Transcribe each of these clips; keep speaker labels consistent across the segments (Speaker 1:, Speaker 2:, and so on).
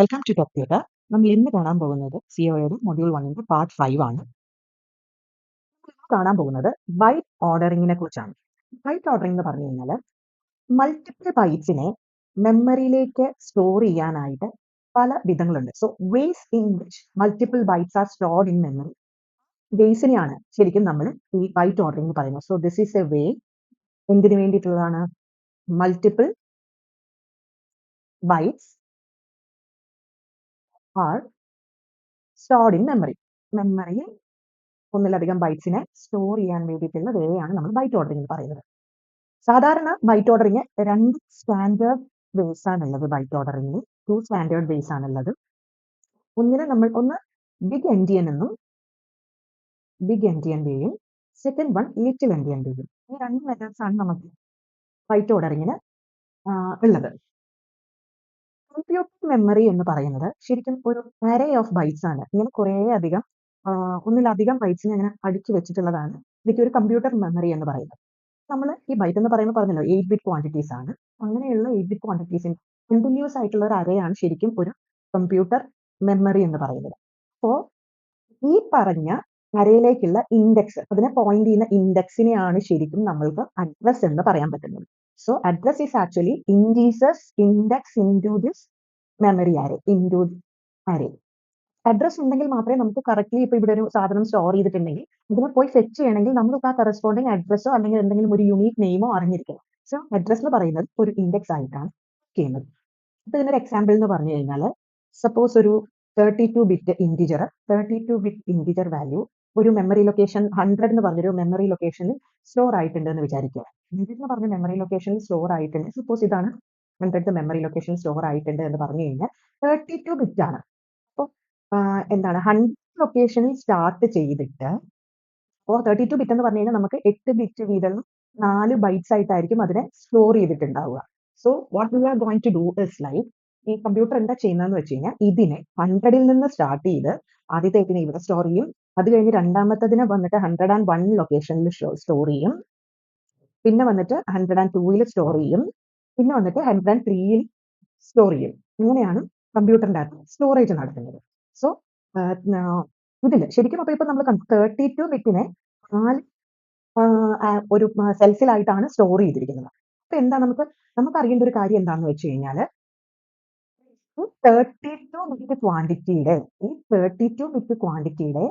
Speaker 1: Welcome to tech tutor. നമ്മൾ ഇന്ന് കാണാൻ പോകുന്നത് സിഒയുടെ മൊഡ്യൂൾ 1ന്റെ പാർട്ട് 5 ആണ്. കാണാൻ പോകുന്നത് ബൈറ്റ് ഓർഡറിങ്ങിനെ കുറിച്ചാണ്. ബൈറ്റ് ഓർഡറിംഗ് എന്ന് പറഞ്ഞു കഴിഞ്ഞാൽ മൾട്ടിപ്പിൾ ബൈറ്റ്സിനെ മെമ്മറിയിലേക്ക് സ്റ്റോർ ചെയ്യാനായിട്ട് പല വിധങ്ങളുണ്ട്. So ways in which multiple bytes are stored in memory, വേസിനെയാണ് ശരിക്കും നമ്മൾ ഈ ബൈറ്റ് ഓർഡറിംഗ് പറയുന്നത്. So this is a way എന്തിനു വേണ്ടിയിട്ടുള്ളതാണ്? Multiple bytes are stored in memory. മെമ്മറിയിൽ ഒന്നിലധികം ബൈറ്റ്സിനെ സ്റ്റോർ ചെയ്യാൻ വേണ്ടിയിട്ടുള്ള വേയാണ് നമ്മൾ ബൈറ്റ് ഓർഡറിംഗ് എന്ന് പറയുന്നത്. സാധാരണ ബൈറ്റ് ഓർഡറിംഗ് രണ്ട് സ്റ്റാൻഡേർഡ് വേസ് ആണുള്ളത്. ബൈറ്റ് ഓർഡറിംഗിൽ 2 സ്റ്റാൻഡേർഡ് വേസ് ആണുള്ളത്. ഒന്ന് ബിഗ് എൻഡിയൻ എന്നും ബിഗ് എൻഡിയൻ വേയും, സെക്കൻഡ് വൺ ലിറ്റിൽ എൻഡിയൻ വേയും. ഈ രണ്ട് മെത്തേഡ്സ് ആണ് നമുക്ക് ബൈറ്റ് ഓർഡറിംഗിന് ഉള്ളത്. കമ്പ്യൂട്ടർ മെമ്മറി എന്ന് പറയുന്നത് ശരിക്കും ഒരു അറേ ഓഫ് ബൈറ്റ്സ് ആണ്. ഇങ്ങനെ കുറേ അധികം ഒന്നിലധികം ബൈറ്റ്സിനെ അങ്ങനെ അടുക്കി വെച്ചിട്ടുള്ളതാണ് ശരിക്കും ഒരു കമ്പ്യൂട്ടർ മെമ്മറി എന്ന് പറയുന്നത്. നമ്മൾ ഈ ബൈറ്റ് എന്ന് പറയുമ്പോൾ പറഞ്ഞല്ലോ 8 ബിറ്റ് ക്വാണ്ടിറ്റീസ് ആണ്. അങ്ങനെയുള്ള 8 ബിറ്റ് ക്വാണ്ടിറ്റീസിന് കണ്ടിന്യൂസ് ആയിട്ടുള്ള ഒരു അറേ ആണ് ശരിക്കും ഒരു കമ്പ്യൂട്ടർ മെമ്മറി എന്ന് പറയുന്നത്. അപ്പോൾ ഈ പറഞ്ഞ അറേയിലേക്കുള്ള ഇൻഡെക്സ്, അതിനെ പോയിന്റ് ചെയ്യുന്ന ഇൻഡെക്സിനെയാണ് ശരിക്കും നമ്മൾക്ക് അഡ്രസ് എന്ന് പറയാൻ പറ്റുന്നത്. So address is actually indices index into this memory array, into array. Address ഉണ്ടെങ്കിൽ മാത്രമേ നമുക്ക് കറക്റ്റ്ലി ഇപ്പോൾ ഇവിടെ ഒരു സാധനം സ്റ്റോർ ചെയ്തിട്ടുണ്ടെങ്കിൽ ഇതിനെ പോയി ഫെച്ച് ചെയ്യണമെങ്കിൽ നമുക്ക് ആ കറസ്പോണ്ടിങ് അഡ്രസ്സോ അല്ലെങ്കിൽ എന്തെങ്കിലും ഒരു യൂണീക് നെയിമോ അറിഞ്ഞിരിക്കണം. സോ അഡ്രസ് എന്ന് പറയുന്നത് ഒരു ഇൻഡെക്സ് ആയിട്ടാണ് ചെയ്യുന്നത്. ഇപ്പൊ ഇതിനൊരു എക്സാമ്പിൾ എന്ന് പറഞ്ഞു കഴിഞ്ഞാൽ സപ്പോസ് ഒരു 32 ബിറ്റ് ഇൻറ്റിജർ വാല്യൂ ഒരു മെമ്മറി ലൊക്കേഷൻ 100 എന്ന് പറഞ്ഞൊരു മെമ്മറി ലൊക്കേഷനിൽ സ്റ്റോർ ആയിട്ടുണ്ട് എന്ന് വിചാരിക്കുക. 100 എന്ന് പറഞ്ഞ മെമ്മറി ലൊക്കേഷനിൽ സ്റ്റോർ ആയിട്ടുണ്ട്. സപ്പോസ് ഇതാണ് 100 മെമ്മറി ലൊക്കേഷൻ സ്റ്റോർ ആയിട്ടുണ്ട് എന്ന് പറഞ്ഞു കഴിഞ്ഞാൽ 32 ബിറ്റ് ആണ്. അപ്പോൾ എന്താണ് 100 ലൊക്കേഷനിൽ സ്റ്റാർട്ട് ചെയ്തിട്ട്, അപ്പോൾ 32 ബിറ്റ് എന്ന് പറഞ്ഞു കഴിഞ്ഞാൽ നമുക്ക് 8 ബിറ്റ് വീതം 4 ബൈറ്റ്സ് ആയിട്ടായിരിക്കും അതിനെ സ്റ്റോർ ചെയ്തിട്ടുണ്ടാവുക. So what we are going to do is like, ഈ കമ്പ്യൂട്ടർ എന്താ ചെയ്യുന്നതെന്ന് വെച്ച് കഴിഞ്ഞാൽ ഇതിനെ 100ൽ നിന്ന് സ്റ്റാർട്ട് ചെയ്ത് ആദ്യത്തെ ഇതിനെ ഇവിടെ സ്റ്റോർ ചെയ്യും. അത് കഴിഞ്ഞ് രണ്ടാമത്തതിനെ വന്നിട്ട് 101 ലൊക്കേഷനിൽ സ്റ്റോർ ചെയ്യും. പിന്നെ വന്നിട്ട് 102ൽ സ്റ്റോർ ചെയ്യും. പിന്നെ വന്നിട്ട് 103ൽ സ്റ്റോർ ചെയ്യും. ഇങ്ങനെയാണ് കമ്പ്യൂട്ടറിന്റെ അകത്ത് സ്റ്റോറേജ് നടക്കുന്നത്. സോ ഇതിൽ ശരിക്കും അപ്പോൾ ഇപ്പൊ നമ്മൾ 32 ബിറ്റിനെ 4 ഒരു സെൽസിലായിട്ടാണ് സ്റ്റോർ ചെയ്തിരിക്കുന്നത്. അപ്പൊ എന്താ നമുക്ക് അറിയേണ്ട ഒരു കാര്യം എന്താണെന്ന് വെച്ച് കഴിഞ്ഞാൽ, ഈ 32 ബിറ്റ് ക്വാണ്ടിറ്റിയുടെ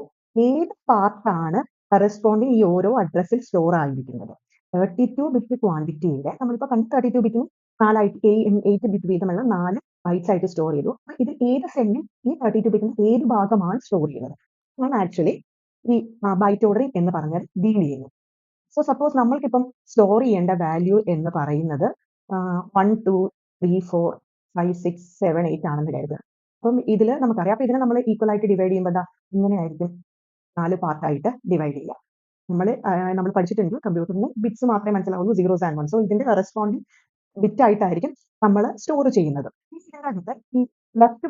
Speaker 1: ഏത് പാർട്ടാണ് കറസ്പോണ്ടിങ് ഈ ഓരോ അഡ്രസ്സിൽ സ്റ്റോർ ആയിരിക്കുന്നത്. 32 ബിറ്റ് ക്വാണ്ടിറ്റിയുടെ നമ്മളിപ്പോൾ 32 ബിറ്റിന് 8 ബിറ്റ് വീതമുള്ള 4 ബൈറ്റ്സ് ആയിട്ട് സ്റ്റോർ ചെയ്തു. അപ്പൊ ഇത് ഏത് സെല്ലിൽ ഈ 32 ബിറ്റിന് ഏത് ഭാഗമാണ് സ്റ്റോർ ചെയ്യുന്നത് ആണ് ആക്ച്വലി ഈ ബൈറ്റ് ഓർഡറിംഗ് എന്ന് പറഞ്ഞാൽ ഡീൽ ചെയ്യുന്നത്. സോ സപ്പോസ് നമ്മൾക്കിപ്പം സ്റ്റോർ ചെയ്യേണ്ട വാല്യൂ എന്ന് പറയുന്നത് 1 2 3 4 5 6 7 8 ആണെന്ന് കരുതുക. അപ്പം ഇതിൽ നമുക്കറിയാം. അപ്പൊ ഇതിനെ നമ്മൾ ഈക്വൽ ആയിട്ട് ഡിവൈഡ് ചെയ്യുമ്പോൾ എന്താ ഇങ്ങനെയായിരിക്കും 4 പാർട്ടായിട്ട് ഡിവൈഡ് ചെയ്യുക. നമ്മൾ പഠിച്ചിട്ടുണ്ട് കമ്പ്യൂട്ടറിന് ബിറ്റ്സ് മാത്രമേ മനസ്സിലാവുള്ളൂ, സീറോസ് ആൻഡ് വൺസ്. സോ ഇതിന്റെ കറസ്പോണ്ടിങ് ബിറ്റ് ആയിട്ടായിരിക്കും നമ്മൾ സ്റ്റോർ ചെയ്യുന്നത്. ഈ ലെഫ്റ്റ്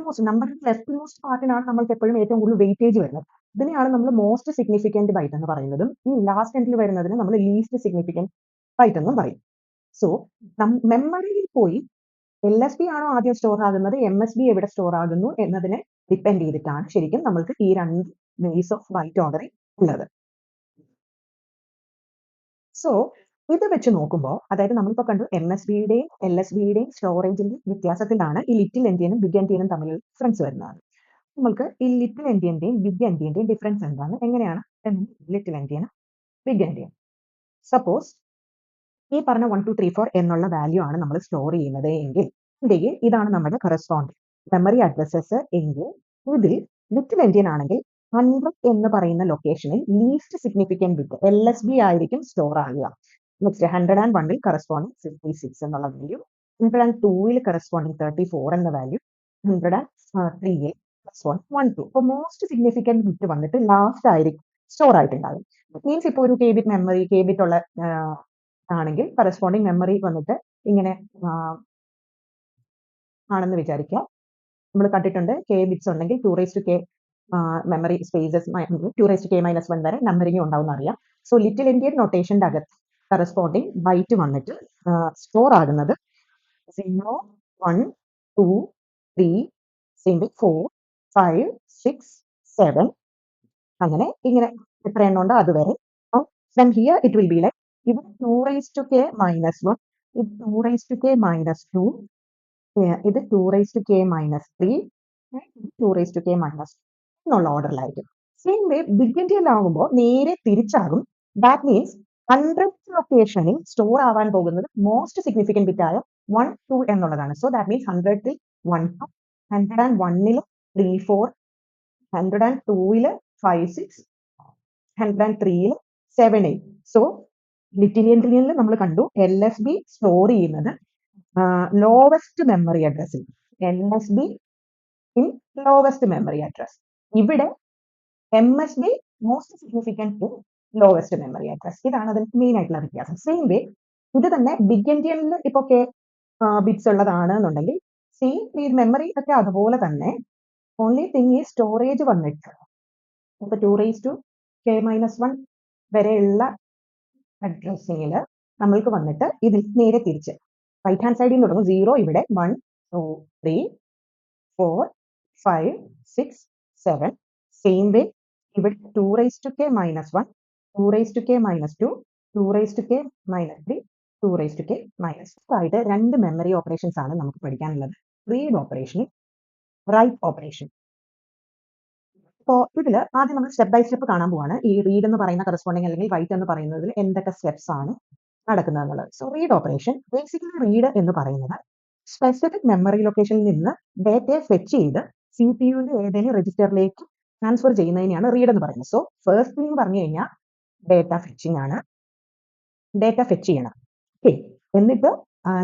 Speaker 1: മോസ്റ്റ് പാർട്ടിനാണ് നമ്മൾക്ക് എപ്പോഴും ഏറ്റവും കൂടുതൽ വെയിറ്റേജ് വരുന്നത്. ഇതിനെയാണ് നമ്മൾ മോസ്റ്റ് സിഗ്നിഫിക്കന്റ് ബൈറ്റ് എന്ന് പറയുന്നതും ഈ ലാസ്റ്റ് എൻഡിൽ വരുന്നതിന് നമ്മൾ ലീസ്റ്റ് സിഗ്നിഫിക്കന്റ് ബൈറ്റ് എന്നും പറയും. സോ മെമ്മറിയിൽ പോയി LSB ആണോ ആദ്യം സ്റ്റോർ ആകുന്നത്, MSB എവിടെ സ്റ്റോർ ആകുന്നു എന്നതിനെ ഡിപ്പെൻഡ് ചെയ്തിട്ടാണ് ശരിക്കും നമ്മൾക്ക് ഈ രണ്ട് വേസ് ഓഫ് ബൈറ്റ് ഓർഡറിംഗ് ഉള്ളത്. സോ ഇത് വെച്ച് നോക്കുമ്പോൾ, അതായത് നമ്മളിപ്പോൾ കണ്ടു MSBയുടെയും LSBയുടെയും സ്റ്റോറേജിന്റെ വ്യത്യാസത്തിലാണ് ഈ ലിറ്റിൽ എൻഡിയനും ബിഗ് എൻഡിയനും തമ്മിലുള്ള ഡിഫറൻസ് വരുന്നത്. നമ്മൾക്ക് ഈ ലിറ്റിൽ എൻഡിയന്റെയും ബിഗ് എൻഡിയന്റെയും ഡിഫറൻസ് എന്താണ്, എങ്ങനെയാണ് ലിറ്റിൽ എൻഡിയനും ബിഗ് എൻഡിയൻ. സപ്പോസ് ഈ പറഞ്ഞ 1 2 3 4 എന്നുള്ള വാല്യൂ ആണ് നമ്മൾ സ്റ്റോർ ചെയ്യുന്നത് എങ്കിൽ ഇതാണ് നമ്മുടെ കറസ്പോണ്ടിങ് മെമ്മറി അഡ്രസ്സസ് എങ്കിൽ, ഇതിൽ ലിറ്റിൽ എൻഡിയൻ ആണെങ്കിൽ 100 എന്ന് പറയുന്ന ലൊക്കേഷനിൽ ലീസ്റ്റ് സിഗ്നിഫിക്കന്റ് ബിറ്റ് LSB ആയിരിക്കും സ്റ്റോർ ആകുക. നെക്സ്റ്റ് 101ൽ കറസ്പോണ്ടിങ് 56 എന്നുള്ള വാല്യൂ, 102ൽ കറസ്പോണ്ടിങ് 34 എന്ന വാല്യൂ, 103ൽ കറസ്പോണ്ടിങ് 12. അപ്പോൾ മോസ്റ്റ് സിഗ്നിഫിക്കന്റ് ബിറ്റ് വന്നിട്ട് ലാസ്റ്റ് ആയിരിക്കും സ്റ്റോർ ആയിട്ടുണ്ടാകും. മീൻസ് ഇപ്പോൾ ഒരു കെ ബിറ്റ് ഉള്ള ആണെങ്കിൽ കറസ്പോണ്ടിങ് മെമ്മറി വന്നിട്ട് ഇങ്ങനെ ആണെന്ന് വിചാരിക്കുക. നമ്മൾ കണ്ടിട്ടുണ്ട് കെ ബിറ്റ്സ് ഉണ്ടെങ്കിൽ 2k മെമ്മറി സ്പേസസ് 2k-1 വരെ നമ്പറിംഗ് ഉണ്ടാവും അറിയാം. സോ ലിറ്റിൽ എൻഡിയൻ നൊട്ടേഷന്റെ അകത്ത് കറസ്പോണ്ടിങ് ബൈറ്റ് വന്നിട്ട് സ്റ്റോർ ആകുന്നത് 0 1 2 3 സെയിം വേ 4 5 6 7 അങ്ങനെ ഇങ്ങനെ എത്ര എണ്ണം ഉണ്ടോ അതുവരെ. then here it will be like ഇവിടെ 2 raised to k minus 1, ഇത് 2 raised to k minus 2, ഇത് 2 raised to k minus 3, 2 raised to k minus എന്നുള്ള ഓർഡറിലായിരിക്കും. സെയിം വേ ബിഗ് എൻഡിയനിലാകുമ്പോൾ നേരെ തിരിച്ചാകും. ദാറ്റ് മീൻസ് 100th ലൊക്കേഷനിൽ സ്റ്റോർ ആവാൻ പോകുന്നത് മോസ്റ്റ് സിഗ്നിഫിക്കന്റ് ബിറ്റ് ആയ 1 2 എന്നുള്ളതാണ്. സോ ദാറ്റ് മീൻസ് 100ൽ 1 2, 101ൽ 3 4, 102ൽ 5 6, 103ൽ 7 8. സോ ലിറ്റിൽ എൻഡിയനിൽ നമ്മൾ കണ്ടു LSB സ്റ്റോർ ചെയ്യുന്നത് ലോവസ്റ്റ് മെമ്മറി അഡ്രസ്സിൽ. LSB in lowest memory address. ഇവിടെ MSB most significant lowest memory address. ഇതാണ് അതിന് മെയിൻ ആയിട്ടുള്ള വ്യത്യാസം. സെയിം വേ ഇത് തന്നെ ബിഗ് എൻഡിയനിൽ ഇപ്പൊ കെ ബിറ്റ്സ് ഉള്ളതാണ് എന്നുണ്ടെങ്കിൽ സെയിം ഈ മെമ്മറി ഒക്കെ അതുപോലെ തന്നെ. ഓൺലി തിങ് ഈ സ്റ്റോറേജ് വന്നിട്ട് ഇപ്പൊ 2 raised to k minus 1 വരെയുള്ള അഡ്രസ്സിങ്ങിൽ നമ്മൾക്ക് വന്നിട്ട് ഇതിൽ നേരെ തിരിച്ച് റൈറ്റ് ഹാൻഡ് സൈഡിൽ നിന്ന് തുടങ്ങും 0 ഇവിടെ 1 2 3 4 5 6 7. സെയിം വേ ഇവിടെ 2 raised to k minus 1, 2 raised to k minus 2, 2 raised to k minus 3, 2 raised to k minus 2 ആയിട്ട് രണ്ട് മെമ്മറി ഓപ്പറേഷൻസ് ആണ് നമുക്ക് പഠിക്കാനുള്ളത്. Read operation, write operation. അപ്പോൾ ഇതിൽ ആദ്യം നമ്മൾ സ്റ്റെപ്പ് ബൈ സ്റ്റെപ്പ് കാണാൻ പോവാണ്. ഈ റീഡ് എന്ന് പറയുന്ന കറസ്പോണ്ടിങ് അല്ലെങ്കിൽ റൈറ്റ് എന്ന് പറയുന്നതിൽ എന്തൊക്കെ സ്റ്റെപ്സ് ആണ് നടക്കുന്നത് എന്നുള്ളത്. So read operation, basically read എന്ന് പറയുന്നത് സ്പെസിഫിക് മെമ്മറി ലൊക്കേഷനിൽ നിന്ന് ഡേറ്റയെ ഫെച്ച് ചെയ്ത് CPU-ന്റെ ഏതെങ്കിലും രജിസ്റ്ററിലേക്ക് ട്രാൻസ്ഫർ ചെയ്യുന്നതിനെയാണ് റീഡ് എന്ന് പറയുന്നത്. സോ ഫസ്റ്റ് തിങ് പറഞ്ഞു കഴിഞ്ഞാൽ ഡേറ്റ ഫെച്ചിങ് ആണ്. ഡേറ്റ ഫെച്ച് ചെയ്യണം. ഓക്കെ, എന്നിട്ട്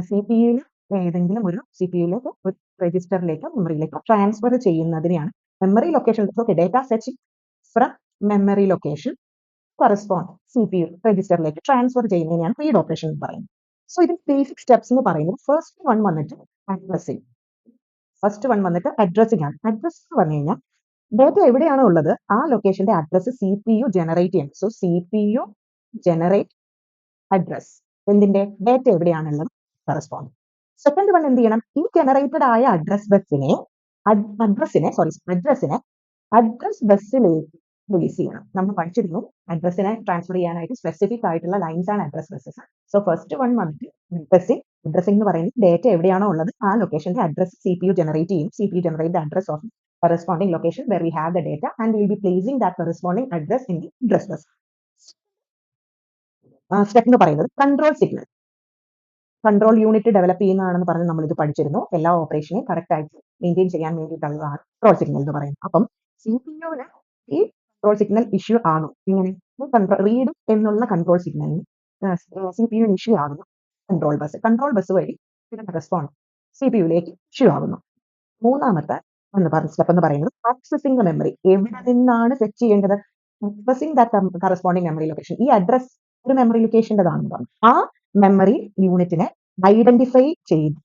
Speaker 1: CPU-ന് ഏതെങ്കിലും ഒരു CPU-ലേക്ക് ഒരു രജിസ്റ്ററിലേക്കോ മെമ്മറിയിലേക്കോ ട്രാൻസ്ഫർ ചെയ്യുന്നതിനെയാണ് memory location. Okay, data fetching from memory location correspond CPU രജിസ്റ്ററിലേക്ക് ട്രാൻസ്ഫർ ചെയ്യുന്നതിനെയാണ് റീഡ് ഓപ്പറേഷൻ എന്ന് പറയുന്നത്. സോ ഇതിൽ ബേസിക് സ്റ്റെപ്സ് എന്ന് പറയുന്നത് ഫസ്റ്റ് വൺ വന്നിട്ട് അഡ്രസ്സിംഗ്. ഫസ്റ്റ് വൺ വന്നിട്ട് അഡ്രസ്സിംഗ് ആണ്. അഡ്രസ് എന്ന് പറഞ്ഞു കഴിഞ്ഞാൽ ഡേറ്റ എവിടെയാണോ ഉള്ളത് ആ ലൊക്കേഷന്റെ അഡ്രസ് CPU ജനറേറ്റ് ചെയ്യണം. സോ CPU ജനറേറ്റ് അഡ്രസ്, എന്തിന്റെ ഡേറ്റ എവിടെയാണുള്ളത് കറസ്പോണ്ട്. സെക്കൻഡ് വൺ എന്ത് ചെയ്യണം, ഈ ജനറേറ്റഡ് ആയ അഡ്രസ് ബസ്സിലേക്ക് റിലീസ് ചെയ്യണം. നമ്മൾ പഠിച്ചിരുന്നു അഡ്രസ്സിനെ ട്രാൻസ്ഫർ ചെയ്യാനായിട്ട് സ്പെസിഫിക് ആയിട്ടുള്ള ലൈൻസ് ആണ് address buses. So first one വന്നിട്ട് അഡ്രസ്സിംഗ് എന്ന് പറയുന്നത് ഡേറ്റ എവിടെയാണോ ഉള്ളത് ആ ലൊക്കേഷന്റെ അഡ്രസ് CPU ജനറേറ്റ് ചെയ്യും. CPU generate the address of corresponding location where we have the data and we will be placing that corresponding address in the address bus. Step എന്ന് പറയുന്നത് control signal. Control unit develop ചെയ്യുന്നതാണെന്ന് പറഞ്ഞ് നമ്മൾ ഇത് പഠിച്ചിരുന്നു. എല്ലാ ഓപ്പറേഷനെയും correct ആയിട്ട് maintain ചെയ്യാൻ വേണ്ടിയിട്ടുള്ളതാണ് കൺട്രോൾ സിഗ്നൽ എന്ന് പറയുന്നത്. അപ്പം CPU-ന് ഈ കൺട്രോൾ സിഗ്നൽ ഇഷ്യൂ ആകും. ഇങ്ങനെ റീഡ് എന്നുള്ള കൺട്രോൾ സിഗ്നലിന് CPU-ന് ഇഷ്യൂ ആകുന്നു. കൺട്രോൾ ബസ് വഴി ഇതിന്റെ റെസ്പോണ്ട് CPU-ലേക്ക് ഇഷ്യൂ ആകുന്നു. മൂന്നാമത്തെ സ്റ്റെപ്പ് എന്ന് പറയുന്നത് ആക്സസിംഗ് ദ മെമ്മറി. എവിടെ നിന്നാണ് സെറ്റ് ചെയ്യേണ്ടത്? ആക്സസിംഗ് ദാറ്റ് കറസ്പോണ്ടിങ് മെമ്മറി ലൊക്കേഷൻ. ഈ അഡ്രസ് ഒരു മെമ്മറി ലൊക്കേഷൻ്റെതാണെന്ന് പറഞ്ഞു. ആ മെമ്മറി യൂണിറ്റിനെ ഐഡന്റിഫൈ ചെയ്ത്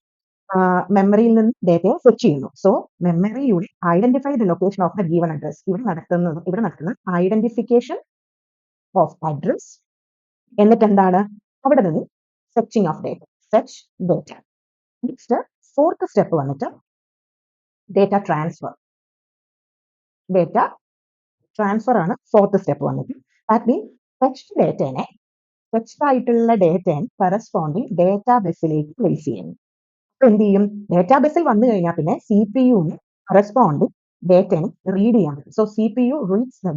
Speaker 1: മെമ്മറിയിൽ നിന്ന് ഡേറ്റയെ സെറ്റ് ചെയ്യുന്നു. So memory unit identify the location of the given address. ഇവിടെ നടക്കുന്ന ഐഡന്റിഫിക്കേഷൻ ഓഫ് അഡ്രസ്. എന്നിട്ട് എന്താണ് അവിടെ നിന്ന് searching of data, search data. Next fourth step വന്നിട്ട് ഡേറ്റ ട്രാൻസ്ഫർ. ഡേറ്റ ട്രാൻസ്ഫർ ആണ് ഫോർത്ത് സ്റ്റെപ്പ് വന്നിട്ട്. ദാറ്റ് മീൻസ് ഫെച്ച്ഡ് ആയിട്ടുള്ള ഡേറ്റയെ കറസ്പോണ്ടിങ് ഡേറ്റാ ബസ്സിലേക്ക് പ്ലേസ് ചെയ്യുന്നു. അപ്പൊ എന്ത് ചെയ്യും, ഡേറ്റാ ബസ്സിൽ വന്നു കഴിഞ്ഞാൽ പിന്നെ CPU-ന് കറസ്പോണ്ടിങ് ഡേറ്റയെ റീഡ് ചെയ്യാൻ പറ്റും. So CPU reads the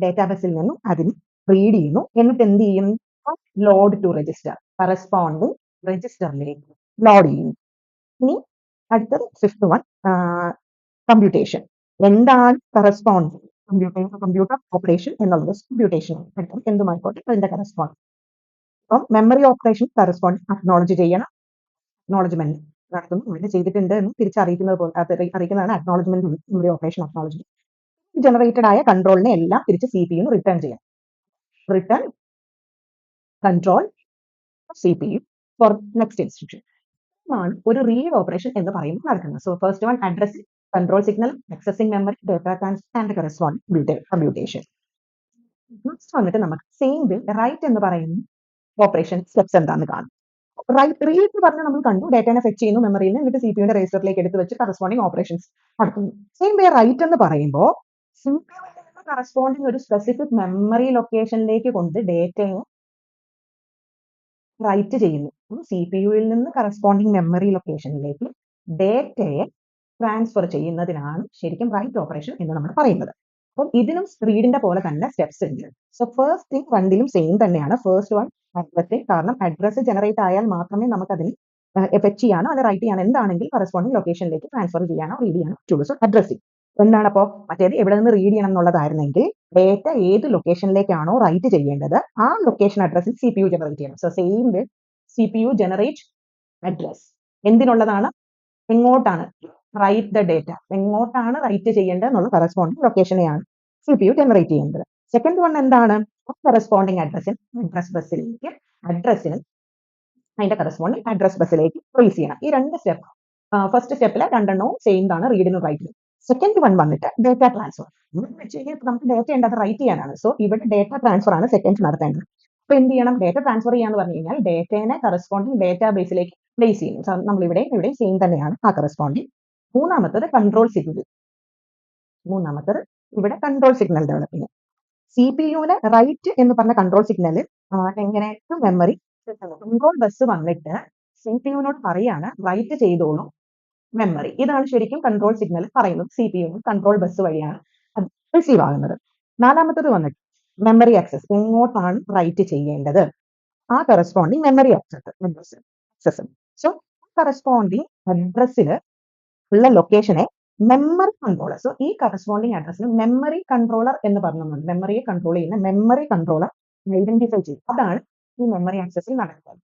Speaker 1: data ബസ്സിൽ നിന്നും അതിന് റീഡ് ചെയ്യുന്നു. എന്നിട്ട് എന്ത് ചെയ്യും, ലോഡ് ടു രജിസ്റ്റർ, കറസ്പോണ്ടിങ് രജിസ്റ്ററിലേക്ക് ലോഡ് ചെയ്യുന്നു. ഇനി അടുത്തത് ഫിഫ്ത്ത് വൺ കമ്പ്യൂട്ടേഷൻ. എന്താണ് കറസ്പോണ്ടിങ് കമ്പ്യൂട്ടർ ഓപ്പറേഷൻ എന്നുള്ളത്? കമ്പ്യൂട്ടേഷൻ എന്തുമായിക്കോട്ടെ അതിന്റെ കറസ്പോണ്ട്. അപ്പം മെമ്മറി ഓപ്പറേഷൻ കറസ്പോണ്ട് അക്നോളജ് ചെയ്യണം. അക്നോളജ്മെന്റ് നടത്തുന്നു. ഇവിടെ ചെയ്തിട്ടുണ്ട് എന്ന് തിരിച്ചറിയിക്കുന്നത് പോലെ അറിയിക്കുന്നതാണ് acknowledgement. Memory operation acknowledgement. Generated ആയ കൺട്രോളിനെ എല്ലാം തിരിച്ച് CPU-ന് റിട്ടേൺ ചെയ്യണം. Return control CPU for next instruction ആണ് ഒരു റീഡ് ഓപ്പറേഷൻ എന്ന് പറയുമ്പോൾ നടക്കുന്നത്. So first one address, control signal, accessing memory, data transfer and corresponding computation. Next വന്നിട്ട് നമുക്ക് സെയിം റൈറ്റ് എന്ന് പറയുന്ന ഓപ്പറേഷൻ സ്റ്റെപ്സ് എന്താണെന്ന് കാണും. റീഡ് പറഞ്ഞാൽ നമ്മൾ കണ്ടു ഡേറ്റനെ ഫെച്ച് ചെയ്യുന്നു മെമ്മറിയിൽ നിന്ന് എന്നിട്ട് സിപിയുടെ രജിസ്റ്ററിലേക്ക് എടുത്ത് വെച്ച് കറസ്പോണ്ടിങ് ഓപ്പറേഷൻസ് നടത്തുന്നു. സെയിം വേ റൈറ്റ് എന്ന് പറയുമ്പോൾ സിപിയുവിൽ നിന്ന് കറസ്പോണ്ടിങ് ഒരു സ്പെസിഫിക് മെമ്മറി ലൊക്കേഷനിലേക്ക് കൊണ്ട് ഡേറ്റയെ റൈറ്റ് ചെയ്യുന്നു. സിപിയുവിൽ നിന്ന് കറസ്പോണ്ടിങ് മെമ്മറി ലൊക്കേഷനിലേക്ക് ഡേറ്റയെ ട്രാൻസ്ഫർ ചെയ്യുന്നതിനാണ് ശരിക്കും റൈറ്റ് ഓപ്പറേഷൻ എന്ന് നമ്മൾ പറയുന്നത്. അപ്പം ഇതിനും റീഡിന്റെ പോലെ തന്നെ സ്റ്റെപ്സ് ഉണ്ട്. സോ ഫസ്റ്റ് തിങ് രണ്ടിലും സെയിം തന്നെയാണ്. ഫസ്റ്റ് വൺ അഡ്രസ്സിംഗ്, കാരണം അഡ്രസ്സ് ജനറേറ്റ് ആയാൽ മാത്രമേ നമുക്ക് അതിന് ഫെച്ച് ചെയ്യാനോ അല്ലെ റൈറ്റ് ചെയ്യാനോ എന്താണെങ്കിൽ കറസ്പോണ്ടിങ് ലൊക്കേഷനിലേക്ക് ട്രാൻസ്ഫർ ചെയ്യാനോ റീഡ് ചെയ്യാനോ പറ്റുള്ളൂ. സോ അഡ്രസ്സിംഗ് എന്താണ് അപ്പോൾ മറ്റേത് എവിടെ നിന്ന് റീഡ് ചെയ്യണം എന്നുള്ളതായിരുന്നെങ്കിൽ ഡേറ്റ ഏത് ലൊക്കേഷനിലേക്കാണോ റൈറ്റ് ചെയ്യേണ്ടത് ആ ലൊക്കേഷൻ അഡ്രസ്സിൽ സി പി യു ജനറേറ്റ് ചെയ്യണം. So same with C P U generate address എന്തിനുള്ളതാണ്, എങ്ങോട്ടാണ് റൈറ്റ് ദ ഡേറ്റ, എങ്ങോട്ടാണ് റൈറ്റ് ചെയ്യേണ്ടത് എന്നുള്ള കറസ്പോണ്ടിങ് ലൊക്കേഷനെയാണ് സി പി യു ജനറേറ്റ് ചെയ്യേണ്ടത്. സെക്കൻഡ് വൺ എന്താണ്, കറസ്പോണ്ടിങ് അഡ്രസ്സിൽ അഡ്രസ് ബസ്സിലേക്ക് അഡ്രസ്സിന് അതിന്റെ കറസ്പോണ്ടിങ് അഡ്രസ് ബസ്സിലേക്ക് പ്ലേസ് ചെയ്യണം. ഈ രണ്ട് സ്റ്റെപ്പ് ഫസ്റ്റ് സ്റ്റെപ്പിൽ രണ്ടെണ്ണവും സെയിം ആണ് റീഡിനും റൈറ്റിനും. സെക്കൻഡ് വൺ വന്നിട്ട് ഡേറ്റ ട്രാൻസ്ഫർ. നമുക്ക് ഡേറ്റ ഉണ്ട് അത് റൈറ്റ് ചെയ്യാനാണ്. സോ ഇവിടെ ഡേറ്റ ട്രാൻസ്ഫർ ആണ് സെക്കൻഡ് നടത്തേണ്ടത്. അപ്പൊ എന്ത് ചെയ്യണം, ഡേറ്റ ട്രാൻസ്ഫർ ചെയ്യാന്ന് പറഞ്ഞു കഴിഞ്ഞാൽ ഡേറ്റനെ കറസ്പോണ്ടിങ് ഡേറ്റാ ബേസിലേക്ക് പ്ലേസ് ചെയ്യും. നമ്മൾ ഇവിടെ സെയിം തന്നെയാണ് ആ കറസ്പോണ്ടിങ്. മൂന്നാമത്തത് കൺട്രോൾ സിഗ്നൽ. മൂന്നാമത്തത് ഇവിടെ control signal developing. C P യുവിന് റൈറ്റ് എന്ന് പറഞ്ഞ കൺട്രോൾ സിഗ്നൽ എങ്ങനെ മെമ്മറി കൺട്രോൾ ബസ് വന്നിട്ട് സി പി യുവിനോട് പറയാണ് റൈറ്റ് ചെയ്തോളൂ മെമ്മറി. ഇതാണ് ശരിക്കും കൺട്രോൾ സിഗ്നൽ പറയുന്നത്. C P U control bus വഴിയാണ് അത് റിസീവ് ആകുന്നത്. നാലാമത്തത് വന്നിട്ട് മെമ്മറി ആക്സസ്, എങ്ങോട്ടാണ് റൈറ്റ് ചെയ്യേണ്ടത് ആ corresponding memory access. So corresponding അഡ്രസ്സിൽ ഉള്ള ലൊക്കേഷനെ മെമ്മറി കൺട്രോളർ, സോ ഈ കറസ്പോണ്ടിങ് അഡ്രസ്സിന് മെമ്മറി കൺട്രോളർ എന്ന് പറഞ്ഞുകൊണ്ട് മെമ്മറിയെ കൺട്രോൾ ചെയ്യുന്ന മെമ്മറി കൺട്രോളർ ഐഡന്റിഫൈ ചെയ്യും. അതാണ് ഈ മെമ്മറി ആക്സസിൽ നടക്കുന്നത്.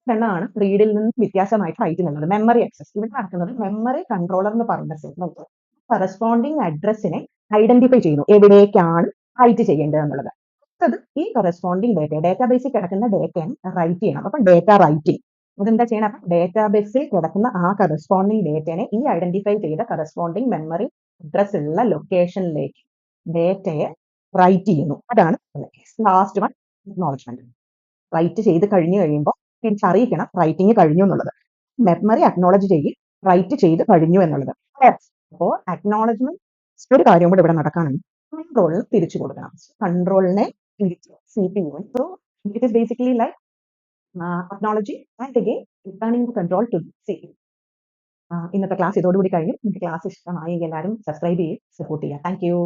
Speaker 1: എന്നാണ് റീഡിൽ നിന്ന് വ്യത്യാസമായിട്ട് റൈറ്റ് എന്നുള്ളത്. മെമ്മറി ആക്സസ് ഇവിടെ നടക്കുന്നത് മെമ്മറി കൺട്രോളർ എന്ന് പറയുന്ന സെഗ്മെന്റ് കറസ്പോണ്ടിങ് അഡ്രസ്സിനെ ഐഡന്റിഫൈ ചെയ്യുന്നു, എവിടേക്കാണ് റൈറ്റ് ചെയ്യേണ്ടത് എന്നുള്ളത്. അടുത്തത് ഈ കറസ്പോണ്ടിങ് ഡേറ്റാബേസിൽ കിടക്കുന്ന ഡേറ്റയെ റൈറ്റ് ചെയ്യണം. അപ്പം ഡേറ്റ റൈറ്റിംഗ് അതെന്താ ചെയ്യണം, അപ്പം ഡേറ്റാബേസിൽ കിടക്കുന്ന ആ കറസ്പോണ്ടിങ് ഡേറ്റനെ ഈ ഐഡന്റിഫൈ ചെയ്ത കറസ്പോണ്ടിങ് മെമ്മറി അഡ്രസ് ഉള്ള ലൊക്കേഷനിലേക്ക് ഡേറ്റയെ റൈറ്റ് ചെയ്യുന്നു. അതാണ് ലാസ്റ്റ് വൺ അക്നോളജ്മെന്റ്. റൈറ്റ് ചെയ്ത് കഴിഞ്ഞു കഴിയുമ്പോൾ തിരിച്ചറിയിക്കണം റൈറ്റിംഗ് കഴിഞ്ഞു എന്നുള്ളത്. മെമ്മറി അക്നോളജ് ചെയ്യും റൈറ്റ് ചെയ്ത് കഴിഞ്ഞു എന്നുള്ളത്. അപ്പോൾ അക്നോളജ്മെന്റ് ഒരു കാര്യം കൂടെ ഇവിടെ നടക്കാനുണ്ട്, കൺട്രോളിന് തിരിച്ചു കൊടുക്കണം. കൺട്രോളിനെ C P U. So it is basically like acknowledge and again returning control to C P U. ഇന്നത്തെ ക്ലാസ് ഇതോടുകൂടി കഴിഞ്ഞു. നിങ്ങൾക്ക് ക്ലാസ് ഇഷ്ടമായി എല്ലാവരും സബ്സ്ക്രൈബ് ചെയ്യും, സപ്പോർട്ട് ചെയ്യുക. Thank you.